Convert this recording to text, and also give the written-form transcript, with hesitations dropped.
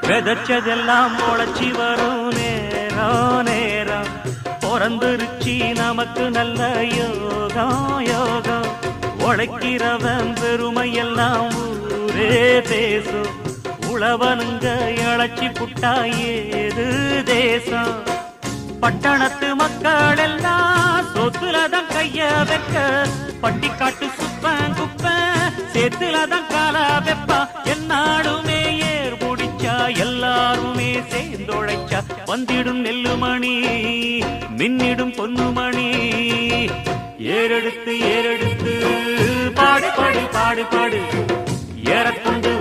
விதைச்சதெல்லாம் முளைச்சி வரும் நேரம் நேரம் பிறந்துருச்சி நமக்கு நல்ல யோகம் யோகம் உழைக்கிறவன் பெருமையெல்லாம் ஊரே பேசும் உழவனுங்க இழைச்சி புட்டா ஏது தேசம் பட்டணத்து மக்கள் எல்லாம் சொத்துலதான் கைய வைக்க பட்டிக்காட்டு சுப்பன் குப்பன் சேத்துலதான் கால வெப்பா என்னாடுமே ஏர் முடிச்சா எல்லாருமே சேர்ந்தொழைச்சா வந்திடும் நெல்லுமணி மின்னிடும் பொன்னுமணி ஏறெடுத்து ஏறெடுத்து பாடு பாடு பாடு பாடு ஏறக்கொண்டு